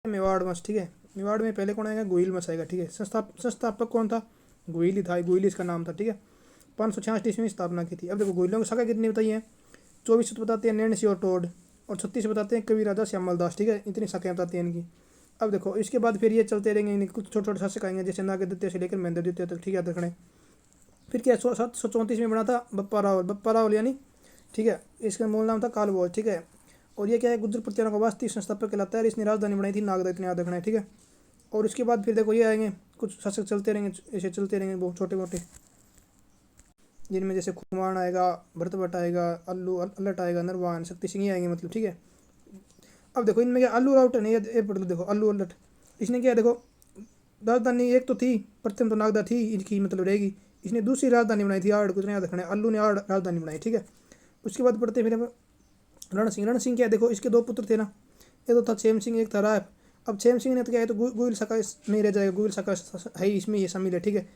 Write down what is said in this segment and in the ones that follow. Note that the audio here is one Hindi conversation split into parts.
मेवाड़ वंश, ठीक है। मेवाड़ में पहले कौन आएगा? गोइल वंश आएगा, ठीक है। संस्थापक कौन था? गोइल ही था, गोइल इसका नाम था, ठीक है। 566 ईस्वी में स्थापना की थी। अब देखो गोइलों की शाखा कितनी बताई है? 24 बताते हैं नैन सिंह और टोड, और 36 बताते हैं कवि राजा श्यामल दास, ठीक है। इतनी शाखाएं बताती हैं इनकी। अब देखो इसके बाद फिर ये चलते रहेंगे, इनके कुछ छोटे छोटे शासक आएंगे, जैसे नागद्वितीय से लेकर महेंद्र द्वितीय तक, ठीक है, याद रखना है। फिर क्या 734 में बना था बप्पा रावल यानी, ठीक है। इसका मूल नाम था कालभोज, ठीक है। और ये क्या है? गुर्जर प्रतिहारों का वास्तविक संस्थापक कहलाता है। इसने राजधानी बनाई थी नागदा, इतने याद रखना है, ठीक है। और उसके बाद फिर देखो ये आएंगे, कुछ शासक चलते रहेंगे, ऐसे चलते रहेंगे बहुत छोटे मोटे, जिनमें जैसे खुमान आएगा, भरतभट्ट आएगा, अल्लट आएगा, नरवान, शक्ति सिंह आएंगे, मतलब, ठीक है। अब देखो इनमें क्या अल्लू राउट है, नहीं ये पढ़ लो, देखो अल्लू अल्लट, इसने क्या देखो, राजधानी एक तो थी, प्रथम तो नागदा थी इनकी, मतलब रहेगी। इसने दूसरी राजधानी बनाई थी आड़, कुछ याद रखना है, अल्लू ने आड़ राजधानी बनाई, ठीक है। उसके बाद पढ़ते फिर रण सिंह क्या देखो, इसके दो पुत्र थे ना, एक तो था छेम सिंह, एक था रायप। अब छेम सिंह ने तो क्या है, तो गोइल शाखा में रह जाएगा, गोइल शाखा है ही इसमें, ये शामिल है, ठीक है।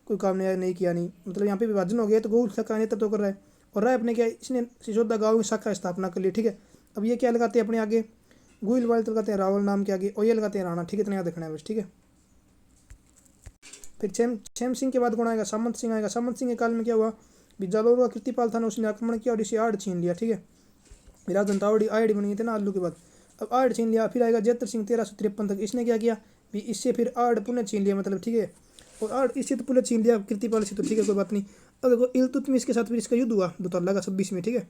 कोई काम नहीं किया, नहीं मतलब यहाँ पे विभाजन हो गया, तो गोइल शाखा नेतृत्व तो कर रहा है। और रायप ने क्या, इसने सिसोदा गाँव की शाखा स्थापना कर ली, ठीक है। अब ये क्या लगाते हैं अपने आगे, गोइल वाले तो लगाते हैं रावल नाम के आगे, और ये लगाते हैं राणा, ठीक है। इतना याद रखना है बस, ठीक है। फिर छेम सिंह के बाद कौन आएगा? सामंत सिंह आएगा। सामंत सिंह के काल में क्या हुआ? जालोर का कीर्तिपाल था ना, उसने आक्रमण किया और इसे आड़ छीन लिया, ठीक है। राजन तावड़ी आड़ बन गई थी ना आलू के बाद, अब आड़ छीन लिया। फिर आएगा जेतर सिंह 1353 तक, इसने क्या किया भी, इससे फिर आड़ पुनः छीन लिया, मतलब, ठीक है। और आड़ इससे तो पुनः छीन लिया कीर्तिपाल से, तो ठीक है, कोई बात नहीं। अब देखो इल्तुतमिश के साथ फिर इसका युद्ध हुआ दोतल्ला का 26 में, ठीक है,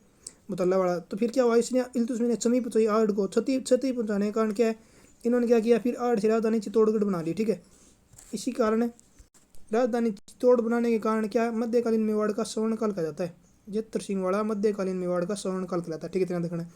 मुतल्ला वाला। तो फिर क्या हुआ, इसने इल्तुतमिश ने समीप पहुंचाई आड़ को, क्षति पहुंचाने के कारण क्या है, इन्होंने क्या किया, फिर आड़ से राजधानी चित्तौड़गढ़ बना ली, ठीक है। इसी कारण राजधानी चित्तौड़ बनाने के कारण क्या है, मध्यकालीन मेवाड़ का स्वर्ण काल कहा जाता है। जत्र सिंह वाला मध्यकालीन मेवाड़ का स्वर्ण काल कहलाता है, ठीक है, इतना देखना है,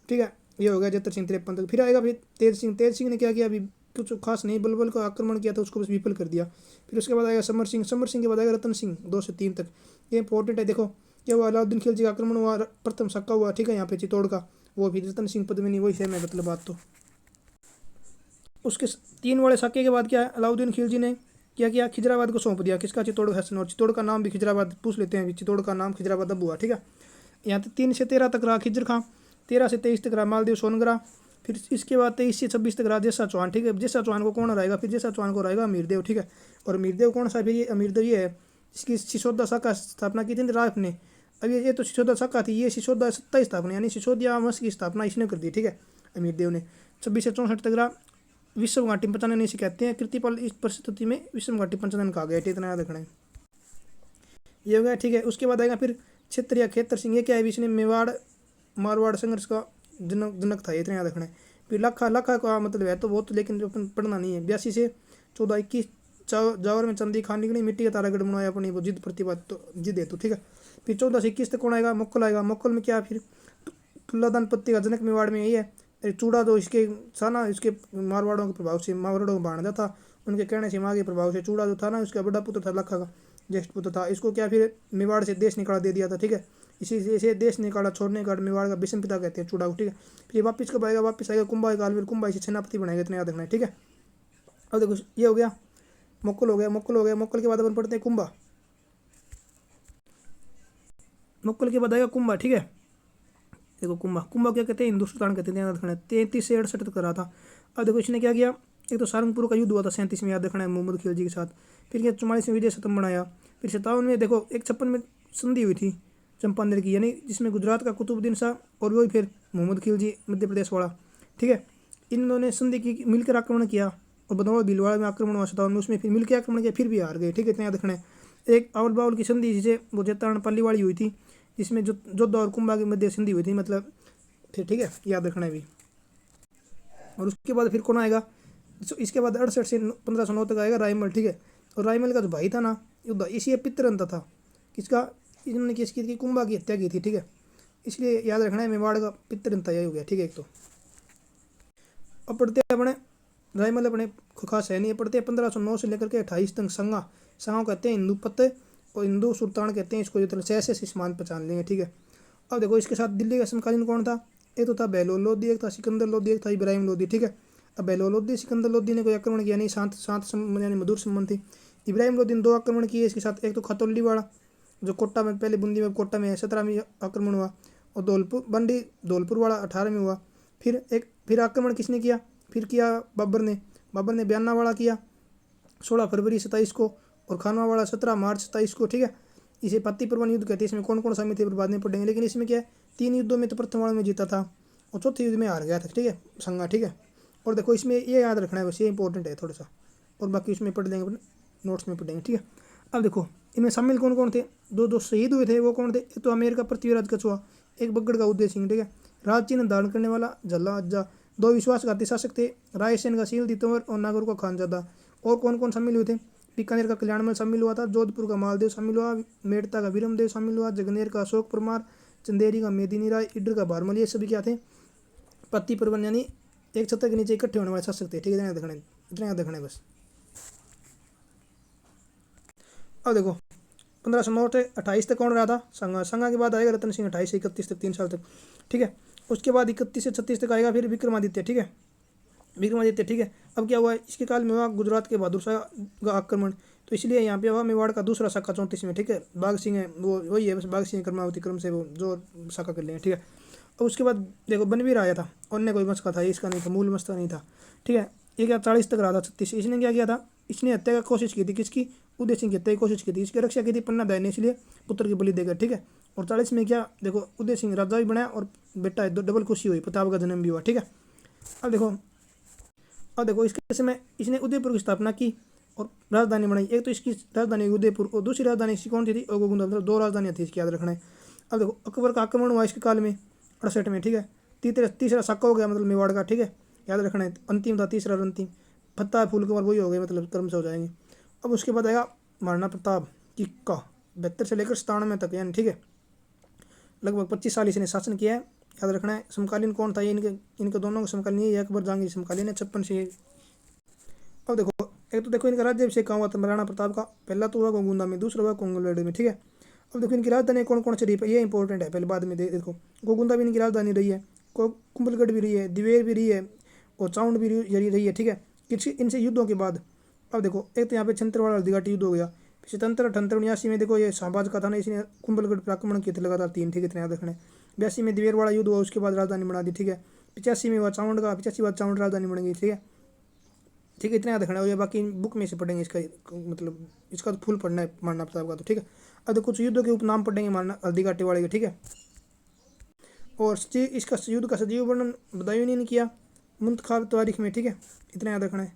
ठीक है। ये हो गया जत्र सिंह 53 तक। फिर आएगा फिर तेज सिंह ने क्या किया, अभी कुछ खास नहीं, बलबल को आक्रमण किया था, उसको बस विफल कर दिया। फिर उसके बाद आएगा समर सिंह के बाद आएगा रतन सिंह 2 से 3 तक। ये इंपॉर्टेंट है, देखो क्या हुआ, अलाउद्दीन खिलजी का आक्रमण हुआ, प्रथम सक्का हुआ, ठीक है, यहाँ पे चित्तौड़ का, वो भी रतन सिंह पद्मिनी, वही सेम है, मतलब बात तो। उसके 3 वाले साके के बाद क्या है, अलाउद्दीन खिलजी ने क्या किया, खिजराबाद को सौंप दिया, किसका? चित्तौड़ हसन। और चित्तौड़ का नाम भी खिजराबाद पूछ लेते हैं, चित्तौड़ का नाम खिजराबाद अब हुआ, ठीक है। यहाँ तक 3 से 13 तक रहा खिजर खां, 13 से 23 तक रहा मालदेव सोनगरा। फिर इसके बाद 23 से 26 तक रहा जेसा चौहान, ठीक है। जेसा चौहान को कौन रहेगा? फिर जेसा चौहान को रहेगा अमीरदेव, ठीक है। और अमीरदेव कौन सा? फिर ये अमीरदेव ये है जिसकी सिसोदा शाखा स्थापना की थी रायप ने। अब ये तो सिसोदा शाखा थी, ये सिसोदा सत्ता स्थापना, यानी सिसोदिया वंश की स्थापना इसने कर दी, ठीक है, अमीरदेव ने। 26 से 64 तक रहा। विश्व घाटी पंचानन इसे कहते हैं, कीर्तिपाल इस परिस्थिति में विश्व घाटी पंचानन कहा गया, इतना याद रखना है। ये हो गया, ठीक है। उसके बाद आएगा फिर क्षेत्र या खेतर सिंह, ये क्या है, इसने मेवाड़ मारवाड़ संघर्ष का जनक था, इतना याद रखना है। फिर लाखा का मतलब है तो बहुत, लेकिन जो अपन पढ़ना नहीं है। 82 से 1421 जावर में चंदी खान निकली, मिट्टी का तारागढ़ बनाया अपनी, वो जिद प्रतिभा तो जिद है, तो ठीक है। फिर 14 से 21 तक कौन आएगा? मोक्कल आएगा। मोक्कल में क्या, फिर तुल्लादान पत्ती का जनक मेवाड़ में यही है। चूड़ा तो इसके था ना, इसके मारवाड़ों के प्रभाव से, मारवाड़ों का भाणजा था, उनके कहने से, माँ के प्रभाव से। चूड़ा जो था ना, उसका बड़ा पुत्र था, लखा का ज्येष्ठ पुत्र था। इसको क्या फिर मेवाड़ से देश निकाला दे दिया था, ठीक है। इसी से इसे देश निकाला छोड़ने का मेवाड़ का विषम पिता कहते हैं चूड़ा को, ठीक है। फिर वापिस कब आएगा? वापिस आएगा कुंभा काल में, कुंभा इसे सेनापति बनाएगा, इतना याद रखना है, ठीक है। अब देखो ये हो गया, मोक्कल हो गया। मोक्कल के बाद अपन पढ़ते हैं कुंभा। मोक्कल के बाद आएगा कुंभा, ठीक है। देखो कुंभा क्या कहते हैं? हिंदुस्तान कहते हैं, याद रखना है। 33 से 68 तक रहा था। अब देखो इसने क्या किया, एक तो सारंगपुर का युद्ध हुआ था 37 में, याद रखना है, मोहम्मद खिलजी के साथ। फिर क्या 44 में विजय स्तंभ बनाया। फिर 57 में देखो 156 में संधि हुई थी चंपानेर की, यानी जिसमें गुजरात का कुतुबुद्दीन शाह और वही फिर मोहम्मद खिलजी मध्य प्रदेश वाला, ठीक है। इन दोनों ने संधि की, मिलकर आक्रमण किया। और बदौड़ भीलवाड़ा में आक्रमण हुआ 57 में, उसमें फिर मिलकर आक्रमण किया, फिर भी हार गए, ठीक है, इतना याद रखना है। एक आवल बावल की संधि जिसे वो जेतारण पल्ली वाली हुई थी, जिसमें जोधा और कुंभा के मध्य संधि हुई थी, मतलब, फिर ठीक है, याद रखना है भी। और उसके बाद फिर कौन आएगा? इसके बाद 68 से 1509 तक आएगा रायमल, ठीक है। और रायमल का जो भाई था ना युद्ध, इसी पितरंत था, किसका? इन्होंने किस की थी? कुंभा की हत्या की थी, ठीक है। इसलिए याद रखना है, मेवाड़ का पितरंत यही हो गया, ठीक है। एक तो अब पढ़ते हैं अपने रायमल, अपने खास है नहीं, पढ़ते हैं 1509 से लेकर के 28 तक संगा। संगा कहते हैं हिंदू पत्ते, और हिंदू सुल्तान कहते हैं इसको, जो से समान पहचान लेंगे, ठीक है। अब देखो इसके साथ दिल्ली का समकालीन कौन था? एक तो था बहलोल लोधी, एक था सिकंदर लोधी, एक था इब्राहिम लोधी, ठीक है। अब बहलोल लोधी सिकंदर लोधी ने कोई आक्रमण किया नहीं, शांत शांत यानी मधुर संबंध थी। इब्राहिम लोधी ने 2 आक्रमण किए इसके साथ, एक तो खतौली वाला जो कोटा में, पहले बूंदी में कोटा में 17वीं आक्रमण हुआ, और धौलपुर बंडी धौलपुर वाला 18 में हुआ। फिर आक्रमण किसने किया? फिर किया बाबर ने बयानावाड़ा किया 16 फरवरी 27 को, और खानवाड़ा 17 मार्च 27 को, ठीक है। इसे पातीपुरवन युद्ध कहते हैं। इसमें कौन कौन शामिल थे बाद में पढ़ेंगे, लेकिन इसमें क्या है 3 युद्धों में तो प्रथम वाले में जीता था और चौथे युद्ध में हार गया था, ठीक है, संगा, ठीक है। और देखो इसमें ये याद रखना है, बस ये इंपॉर्टेंट है थोड़ा सा, और बाकी उसमें पढ़ देंगे अपने नोट्स में पढ़ेंगे, ठीक है। अब देखो इनमें शामिल कौन कौन थे, दो शहीद हुए थे वो कौन थे, एक तो आमेर का पृथ्वीराज कछुआ, एक बग्गड़ का उदय सिंह, ठीक है। राज चिन्ह धारण करने वाला झल्ला अज्जा, 2 विश्वासघाती शासक थे, रायसेन का शील तंवर और नागौर का खानजादा। और कौन कौन शामिल हुए थे, बीकानेर का कल्याणमल शामिल हुआ था, जोधपुर का मालदेव शामिल हुआ, मेड़ता का वीरमदेव शामिल हुआ, जगनेर का अशोक परमार, चंदेरी का मेदिनी राय, इडर का भारमल, ये सभी क्या थे पत्ती परवन, यानी एक छत्र के नीचे इकट्ठे होने वाले शासक थे, ठीक है। इतना याद रखना है बस। अब देखो 1528 तक कौन रहा था, संगा के बाद आएगा रतन सिंह 28 से 31 तक, 3 साल तक, ठीक है। उसके बाद 31 से 36 तक आएगा फिर विक्रमादित्य, ठीक है, विक्रमादित्य, ठीक है। अब क्या हुआ, इसके काल में हुआ गुजरात के बहादुर शाह का आक्रमण, तो इसलिए यहाँ पे हुआ मेवाड़ का दूसरा शाखा 34 में, ठीक है। बाघ सिंह है वो वही है, बस बाघ सिंह कर्मावती क्रम से वो जो शाखा कर लिए, ठीक है। और उसके बाद देखो बनवीर आया था, अन्य कोई वंश का था, इसका नहीं था, मूल वंश का नहीं था, ठीक है। ये क्या 40 तक रहा था, 36। इसने क्या किया था, इसने हत्या की कोशिश की थी, किसकी, उदय सिंह की हत्या की कोशिश की थी, इसकी रक्षा की थी पन्ना दया ने, इसलिए पुत्र की बलि देकर, ठीक है। और 40 में क्या देखो उदय सिंह राजा भी बनाया और बेटा है, डबल खुशी हुई, प्रताप का जन्म भी हुआ, ठीक है। अब देखो इसके समय इसने उदयपुर की स्थापना की और राजधानी बनाई। एक तो इसकी राजधानी उदयपुर और दूसरी राजधानी इसकी कौन सी थी, ओगोगुंदा, मतलब 2 राजधानियाँ थी, इसकी याद रखना है। अब देखो अकबर का आक्रमण हुआ इसके काल में 68 में, ठीक है। तीसरा साका हो गया, मतलब मेवाड़ का, ठीक है, याद रखना है। अंतिम था तीसरा और अंतिम, फत्ता फूल के बाद वही हो गए, मतलब कर्म से हो जाएंगे। अब उसके बाद आएगा महाराणा प्रताप किक्का 72 से लेकर 97 तक, यानी ठीक है लगभग 25 साल इसने शासन किया है, याद रखना है। समकालीन कौन था, ये इनके दोनों का समकालीन ये अकबर जहांगीर समकालीन है 56 से। अब देखो एक तो देखो इनका राज्याभिषेक कहाँ हुआ था महाराणा प्रताप का, पहला तो हुआ गोगुंदा में, दूसरा हुआ कोंगलवेड़ में, ठीक है। अब देखो इनकी राजधानी कौन कौन सी रही, ये इंपॉर्टेंट है, पहले बाद में देखो गोगुंदा भी इनकी राजधानी रही है, कुंभलगढ़ भी रही है, दिवेर भी रही है और चाउंड भी रही है, ठीक है। इनसे युद्धों के बाद अब देखो एक तो यहाँ पे छंतरवाड़ा हल्दीघाटी युद्ध हो गया, फिर 77-78 में देखो ये शाहबाज का था ना, इसने कुंभलगढ़ पर आक्रमण किए थे लगातार 3, ठीक है, इतना याद रखना है। 82 में दिवेरवाड़ा युद्ध हुआ, उसके बाद राजधानी बना दी, ठीक है। 85 में हुआ चावंड का, 85 बाद चावंड राजधानी बन गई, ठीक है, ठीक है, इतना याद रखना है। बाकी बुक में से पढ़ेंगे इसका, मतलब इसका तो फुल पढ़ना है महाराणा प्रताप का, तो ठीक है। अब देखो कुछ युद्धों के उपनाम पढ़ेंगे महाराणा हल्दीघाटी वाले के, ठीक है। और इसका युद्ध का सजीव वर्णन बदायूं ने किया मुंतखाब तारीख में, ठीक है, इतना याद रखना है,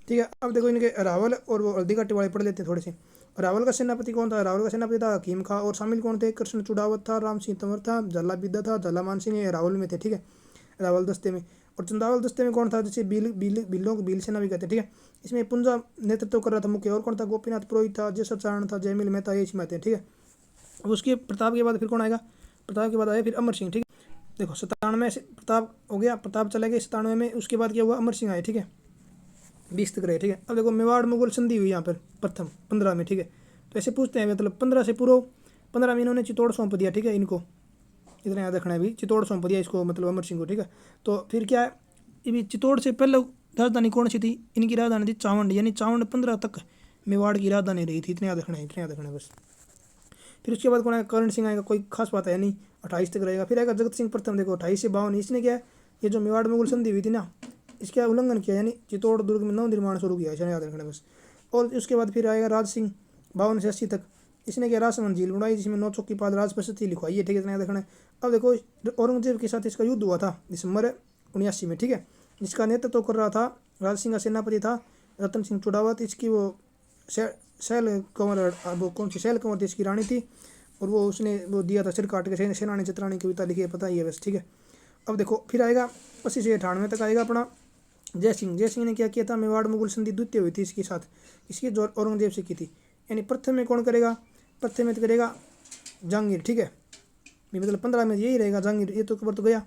ठीक है। अब देखो इनके रावल और वो हल्दीघाटी वाले पढ़ लेते हैं थोड़े से। रावल का सेनापति कौन था, रावल का सेनापति था हकीम खां, और शामिल कौन थे, कृष्ण चुड़ावत था, राम सिंह तंवर था, झाला बिद्दा था, झाला मान सिंह, ये रावल में थे, ठीक है, रावल दस्ते में। और चंदावल दस्ते में कौन था, जैसे बिल्लों को भील सेना भी कहते हैं, ठीक है। इसमें पुंजा नेतृत्व कर रहा था मुख्य, और कौन था, गोपीनाथ पुरोहित था, जयसर चारण था, जयमिल मेहता, ये इसमें आते हैं, ठीक है। अब उसके प्रताप के बाद फिर कौन आएगा, प्रताप के बाद आया फिर अमर सिंह, ठीक है। देखो 97 से प्रताप हो गया, प्रताप चले गए 97 में, उसके बाद क्या हुआ, अमर सिंह आए, ठीक है, 20 तक रहे, ठीक है। अब देखो मेवाड़ मुगल संधि हुई यहाँ पर प्रथम 15 में, ठीक है। तो ऐसे पूछते हैं, मतलब 15 से पूर्व 15 में इन्होंने चित्तौड़ सौंप दिया, ठीक है, इनको इतना याद रखना है भी, चित्तौड़ सौंप दिया इसको, मतलब अमर सिंह को, ठीक है। तो फिर क्या है, ये चित्तौड़ से पहले राजधानी कौन सी थी, इनकी राजधानी थी चावंड, यानी चावंड 15 तक मेवाड़ की राजधानी रही थी, इतना याद रखना है, इतना याद रखना है बस। फिर उसके बाद कौन आएगा, करण सिंह आएगा, कोई खास बात है नहीं, 28 तक रहेगा। फिर आएगा जगत सिंह प्रथम, देखो 28 से 52, इसने क्या है, ये जो मेवाड़ मुगल संधि हुई थी ना, इसका उल्लंघन किया, यानी चित्तौड़ दुर्ग में नव निर्माण शुरू किया, इसे याद रखना बस। और उसके बाद फिर आएगा राज सिंह 52 से 80 तक, इसने क्या राजसमंद झील बनाई, जिसमें 9 चौकी पाद राज प्रशस्ति लिखवाई है, ठीक है, इतना याद रखना है। अब देखो औरंगजेब के साथ इसका युद्ध हुआ था दिसंबर 79 में, ठीक है, जिसका नेतृत्व कर रहा था राज सिंह का सेनापति था रतन सिंह चुड़ावत, इसकी वो शैल कंवर, वो कौन सी शैल कंवर थी, इसकी रानी थी, और वो उसने वो दिया था सिर काट के, सेनानी चित्रानी कविता लिखी है, पता ही है बस, ठीक है। अब देखो फिर आएगा 80 से 98 तक आएगा अपना जय सिंह ने क्या किया था, मेवाड़ मुगल संधि द्वितीय हुई थी इसके साथ, इसकी जो औरंगजेब से की थी, यानी प्रथम में कौन करेगा, प्रथम में तो करेगा जहांगीर, ठीक है, मतलब 15 में यही रहेगा जहांगीर, ये तो खबर तो गया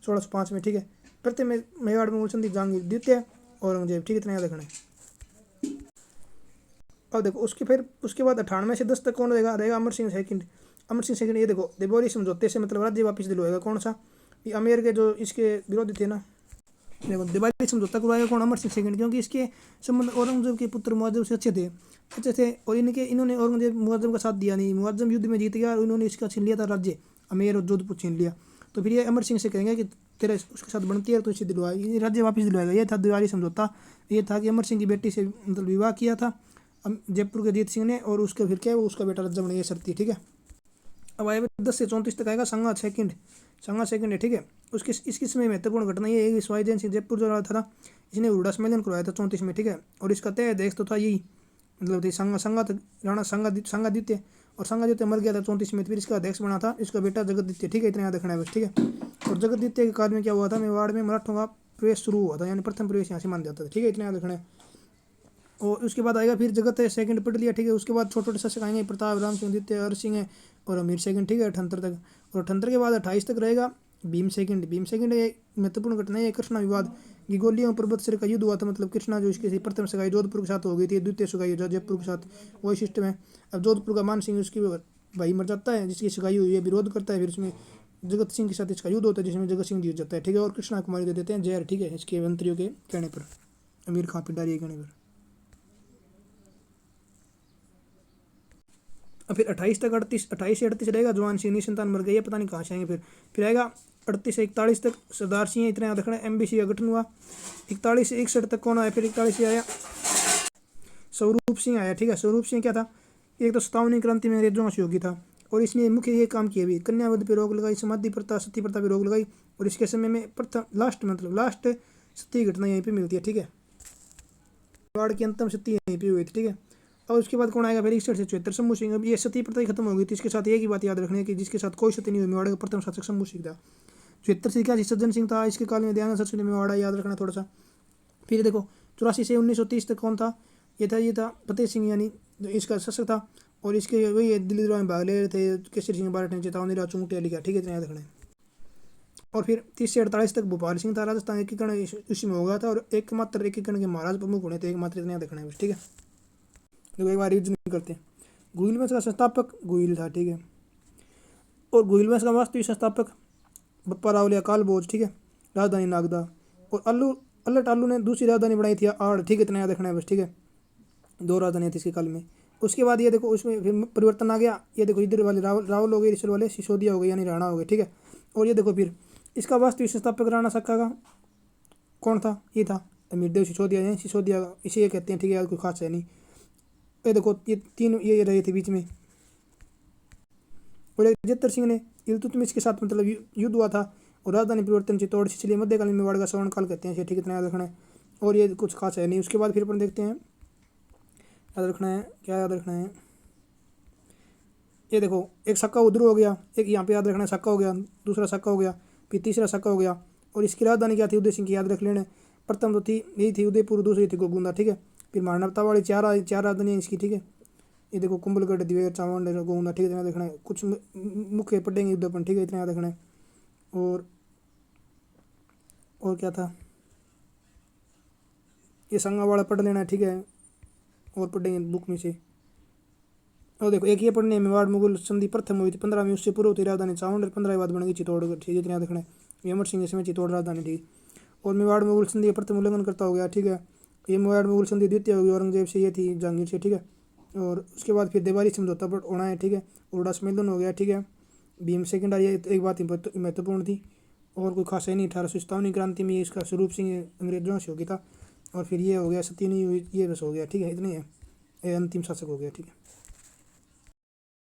1605 में, ठीक है। प्रथम में मेवाड़ मुगल संधि जहांगीर, द्वितीय औरंगजेब, ठीक है, इतना याद रखना है। अब देखो उसके बाद 98 से 10 तक कौन रहेगा अमर सिंह सेकंड, अमर सिंह सेकंड। ये देखो देबोरी समझौते से मतलब राज्य वापस दिलवाएगा, कौन सा, ये अमेर के जो इसके विरोधी थे ना, देखो देवाली समझौता करवाएगा कौन, अमर सिंह सेकंड, क्योंकि इसके संबंध औरंगजेब के पुत्र मुआज्जम से अच्छे थे, और इन्होंने औरंगजेब मुआज्जम का साथ दिया नहीं, मुआज्जम युद्ध में जीत गया और इन्होंने इसका छीन लिया था राज्य, अमेर और जोधपुर छीन लिया। तो फिर ये अमर सिंह से कहेंगे कि तेरह उसके साथ बनती है तो इसे दिलवाया, ये राज्य वापस दिलवाएगा। ये था दिवाली समझौता। ये था कि अमर सिंह की बेटी से मतलब विवाह किया था जयपुर के जीत सिंह ने, और उसके फिर क्या है वो उसका बेटा रज्जा बना, ये शर्त थी, ठीक है। अब आए 10 से 34 तक आएगा संगा सेकंड है, ठीक है। उसके इसकी समय महत्वपूर्ण घटना ये है कि स्वाई जैन सिंह जयपुर जो रहा था इसने उड़ा सम्मेलन करवाया था 34 में, ठीक है। और इसका तय अध्यक्ष तो था यही मतलब थी राणा संगादित्य, और संगादित्य मर गया था 34 में, फिर इसका अध्यक्ष बना था इसका बेटा जगतदित्य, ठीक है। इतना याद रखना है बस, ठीक है। और जगतदित्य के काल में क्या हुआ था, मेवाड़ में मराठों का प्रवेश शुरू हुआ था, यानी प्रथम प्रवेश यहाँ से मान जाता था, ठीक है। इतना याद रखना है। और उसके बाद आएगा फिर जगत है सेकंड पढ़ लिया, ठीक है। उसके बाद छोटे छोटे शासक आएंगे, प्रताप, राम सिंह, द्वितीय, हर सिंह है और अमीर सेकंड, ठीक है, 78 तक। और 78 के बाद 28 तक रहेगा भीम सेकंड एक महत्वपूर्ण घटना है कृष्णा विवाद। गिगोलियों और पर्वतसर का युद्ध हुआ था, मतलब कृष्णा जो इसकी प्रथम सगाई जोधपुर के साथ हो गई थी, द्वितीय सगाई जयपुर के साथ, वही सिस्टम है। अब जोधपुर का मान सिंह उसकी भाई मर जाता है जिसकी सगाई हुई है, विरोध करता है, फिर उसमें जगत सिंह के साथ इसका युद्ध होता है जिसमें जगत सिंह जीत जाता है, ठीक है। और कृष्णा कुमारी दे देते हैं जहर, ठीक है, इसके मंत्रियों के कहने पर, अमीर खां पिंडारी के कहने पर। और फिर 28 तक 28 से 38 रहेगा जवान सिंह संतान मर गई है, पता नहीं कहाँ से आएंगे। फिर आएगा 38 से 41 तक सरदार सिंह, इतना याद रखना है, MBC का गठन हुआ। 41 से 61 तक कौन आया, फिर 41 से आया स्वरूप सिंह आया, ठीक है। स्वरूप सिंह क्या था, एक तो 57वीं क्रांति में अंग्रेजों का सहयोगी था, और इसने मुख्य ये काम किया भी, कन्यावध पर रोक लगाई, समाधि प्रथा, सती प्रथा पर रोक लगाई, और इसके समय में प्रथम लास्ट सत्य घटना यहीं पर मिलती है, ठीक है। वाड़ की अंतिम सत्य यहीं पर हुई थी, ठीक है। और उसके बाद कौन आएगा फिर 61 से 74 शंभू सिंह। अब ये सती प्रथा खत्म हो गई थी, इसके साथ एक ही बात याद रखनी है कि जिसके साथ कोई सती नहीं हुई, मेवाड़ का प्रथम शासक शंभू सिंह था। 74 से क्या सज्जन सिंह था, इसके काल में दयानंद सरस्वती मेवाड़ा, याद रखना थोड़ा सा। फिर देखो 84 से 1930 तक कौन था, ये था फतेह सिंह, यानी इसका शासक था, और इसके वही दिल्ली दरबार में भाग ले रहे थे, केसरी सिंह बारठ ने चेतावनी राजू मुटिया लिखा, ठीक है, इतना याद रखना है। और फिर 30 से 48 तक भोपाल सिंह था, राजस्थान एकीकरण उसी में हो गया था, और एकमात्र एकीकरण के महाराज प्रमुख होने थे, एकमात्र, इतना याद रखना है बस, ठीक है। देखो एक बार रिविजन करते हैं। गुहिल वंश का संस्थापक गुहिल था, ठीक है। और गुहिल वंश का वास्तविक संस्थापक बप्पा रावलिया कालभोज, ठीक है, राजधानी नागदा। और अल्लट आलू ने दूसरी राजधानी बनाई थी आड़, ठीक है, इतना याद रखना है बस, ठीक है। 2 राजधानियाँ थी इसके काल में। उसके बाद ये देखो उसमें फिर परिवर्तन आ गया, ये देखो इधर वाले रावल हो गए, रिसल वाले सिसोदिया हो गए, यानी राणा हो गए, ठीक है। और ये देखो फिर इसका वास्तविक संस्थापक राणा सक्का का कौन था, ये था अमीरदेव सिसोदिया, सिसोदिया इसे ये कहते हैं, ठीक है, यार कोई खास है नहीं। ये देखो ये 3 ये रहे थे बीच में। और जेतर सिंह ने इल्तुतमिश के साथ मतलब युद्ध हुआ था, और राजधानी परिवर्तन चित्तौड़, इसलिए मध्यकालीन मेवाड़ का स्वर्ण काल कहते हैं, ठीक है, इतना याद रखना है। और ये कुछ खास है नहीं। उसके बाद फिर अपन देखते हैं, याद रखना है, क्या याद रखना है, ये देखो एक सक्का उधर हो गया, एक यहाँ पे याद रखना है सक्का हो गया, दूसरा सक्का हो गया, फिर तीसरा सक्का हो गया। और इसकी राजधानी क्या थी, उदय सिंह की, याद रख लेना। प्रथम तो थी यही थी उदयपुर, दूसरी थी गोगुंदा, ठीक है। फिर मानवता वाली चार राजधानियाँ इसकी, ठीक है। ये देखो कुंभलगढ़, दिवेर, चावंड, गोगुंदा, ठीक है, इतना देखना है। कुछ मुख्य पढ़ेंगे युद्ध अपन, ठीक है, इतना याद रखना है। और क्या था, ये संगा वाला पढ़ लेना है, ठीक है, और पढ़ेंगे बुक में से। और देखो एक ये पढ़ने, मेवाड़ मुगल संधि प्रथम हुई थी 15 में, उससे पूर्व होती राजधानी चावंड, 15 बाद बन गई चित्तौड़गढ़, ठीक है, इतना याद रखना है। ये अमर सिंह के समय चित्तौड़ राजधानी थी। और मेवाड़ मुगल संधि प्रथम उल्लंघन करता हो गया, ठीक है। ये मेवाड़ मुगल संधि द्वितीय होगी औरंगजेब से, ये थी जहांगीर से, ठीक है। और उसके बाद फिर देवारी समझौता पर होना है, ठीक है, उड़ा सम्मेलन हो गया, ठीक है। भीम सेकंड आई, एक बात महत्वपूर्ण थी, और कोई खास है नहीं। 1857 क्रांति में इसका स्वरूप सिंह अंग्रेजों से हो गया था, और फिर ये हो गया सत्यनी, ये बस हो गया, ठीक है, इतनी है, ये अंतिम शासक हो गया, ठीक है।